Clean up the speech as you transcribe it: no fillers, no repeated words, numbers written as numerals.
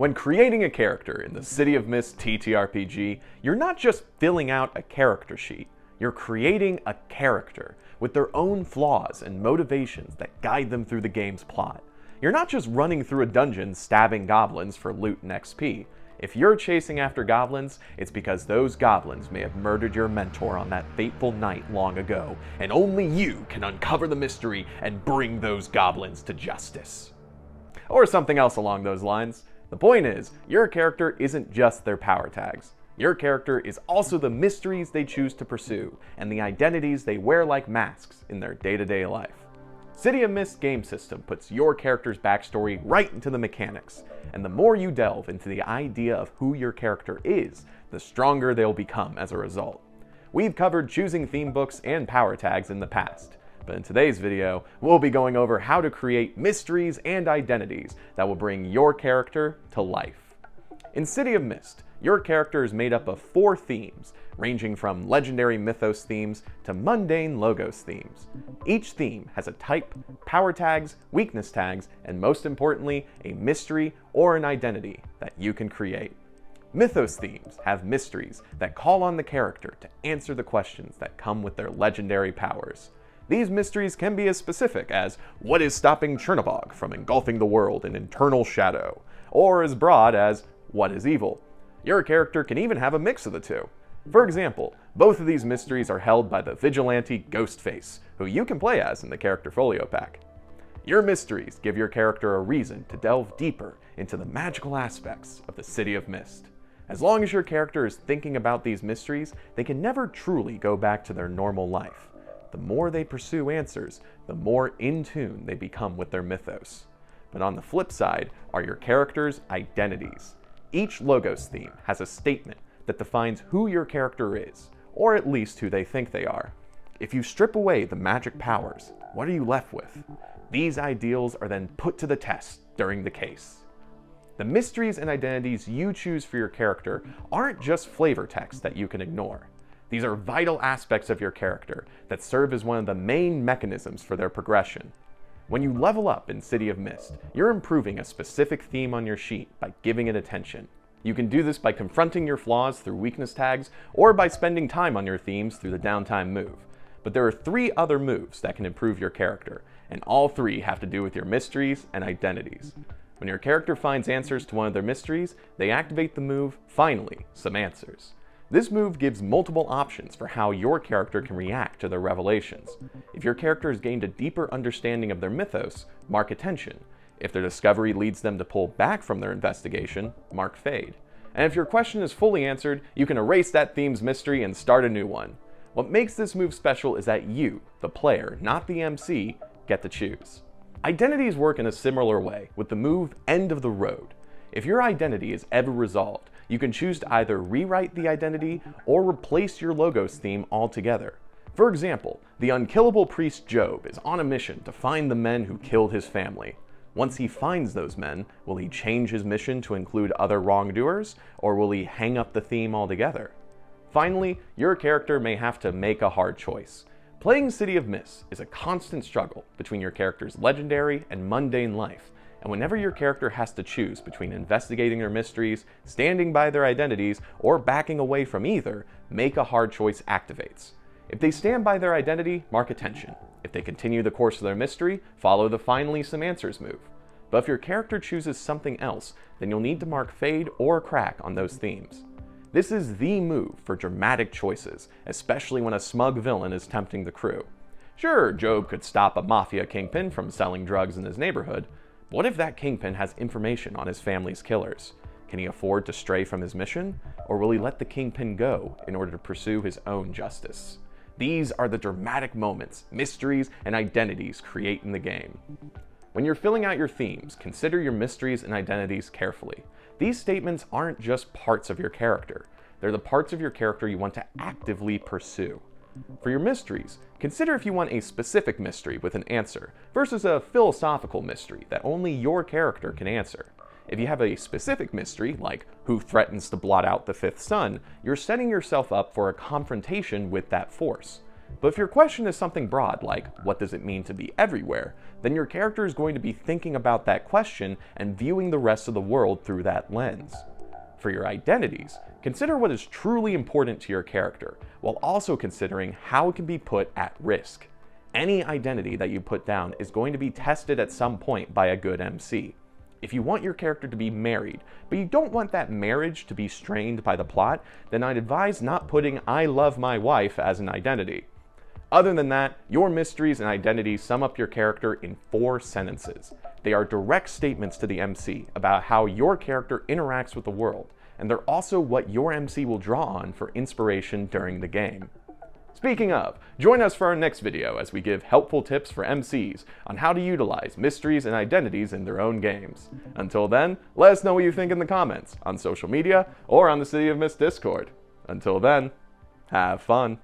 When creating a character in the City of Mist TTRPG, you're not just filling out a character sheet, you're creating a character with their own flaws and motivations that guide them through the game's plot. You're not just running through a dungeon stabbing goblins for loot and XP. If you're chasing after goblins, it's because those goblins may have murdered your mentor on that fateful night long ago, and only you can uncover the mystery and bring those goblins to justice. Or something else along those lines. The point is, your character isn't just their power tags. Your character is also the mysteries they choose to pursue, and the identities they wear like masks in their day-to-day life. City of Mist game system puts your character's backstory right into the mechanics, and the more you delve into the idea of who your character is, the stronger they'll become as a result. We've covered choosing theme books and power tags in the past, but in today's video, we'll be going over how to create mysteries and identities that will bring your character to life. In City of Mist, your character is made up of 4 themes, ranging from legendary mythos themes to mundane logos themes. Each theme has a type, power tags, weakness tags, and most importantly, a mystery or an identity that you can create. Mythos themes have mysteries that call on the character to answer the questions that come with their legendary powers. These mysteries can be as specific as, what is stopping Chernobog from engulfing the world in eternal shadow? Or as broad as, what is evil? Your character can even have a mix of the two. For example, both of these mysteries are held by the vigilante Ghostface, who you can play as in the Character Folio pack. Your mysteries give your character a reason to delve deeper into the magical aspects of the City of Mist. As long as your character is thinking about these mysteries, they can never truly go back to their normal life. The more they pursue answers, the more in tune they become with their mythos. But on the flip side are your character's identities. Each logos theme has a statement that defines who your character is, or at least who they think they are. If you strip away the magic powers, what are you left with? These ideals are then put to the test during the case. The mysteries and identities you choose for your character aren't just flavor text that you can ignore. These are vital aspects of your character that serve as one of the main mechanisms for their progression. When you level up in City of Mist, you're improving a specific theme on your sheet by giving it attention. You can do this by confronting your flaws through weakness tags, or by spending time on your themes through the downtime move. But there are 3 other moves that can improve your character, and all 3 have to do with your mysteries and identities. When your character finds answers to one of their mysteries, they activate the move, Finally, Some Answers. This move gives multiple options for how your character can react to their revelations. If your character has gained a deeper understanding of their mythos, mark Attention. If their discovery leads them to pull back from their investigation, mark Fade. And if your question is fully answered, you can erase that theme's mystery and start a new one. What makes this move special is that you, the player, not the MC, get to choose. Identities work in a similar way, with the move End of the Road. If your identity is ever resolved, you can choose to either rewrite the identity or replace your logos theme altogether. For example, the unkillable priest Job is on a mission to find the men who killed his family. Once he finds those men, will he change his mission to include other wrongdoers, or will he hang up the theme altogether? Finally, your character may have to make a hard choice. Playing City of Mist is a constant struggle between your character's legendary and mundane life, and whenever your character has to choose between investigating their mysteries, standing by their identities, or backing away from either, Make a Hard Choice activates. If they stand by their identity, mark Attention. If they continue the course of their mystery, follow the Finally Some Answers move. But if your character chooses something else, then you'll need to mark Fade or Crack on those themes. This is the move for dramatic choices, especially when a smug villain is tempting the crew. Sure, Job could stop a mafia kingpin from selling drugs in his neighborhood. What if that kingpin has information on his family's killers? Can he afford to stray from his mission? Or will he let the kingpin go in order to pursue his own justice? These are the dramatic moments, mysteries, and identities create in the game. When you're filling out your themes, consider your mysteries and identities carefully. These statements aren't just parts of your character. They're the parts of your character you want to actively pursue. For your mysteries, consider if you want a specific mystery with an answer versus a philosophical mystery that only your character can answer. If you have a specific mystery, like who threatens to blot out the fifth sun, you're setting yourself up for a confrontation with that force. But if your question is something broad, like, what does it mean to be everywhere, then your character is going to be thinking about that question and viewing the rest of the world through that lens. For your identities, consider what is truly important to your character, while also considering how it can be put at risk. Any identity that you put down is going to be tested at some point by a good MC. If you want your character to be married, but you don't want that marriage to be strained by the plot, then I'd advise not putting "I love my wife" as an identity. Other than that, your mysteries and identities sum up your character in 4 sentences. They are direct statements to the MC about how your character interacts with the world, and they're also what your MC will draw on for inspiration during the game. Speaking of, join us for our next video as we give helpful tips for MCs on how to utilize mysteries and identities in their own games. Until then, let us know what you think in the comments, on social media, or on the City of Mist Discord. Until then, have fun.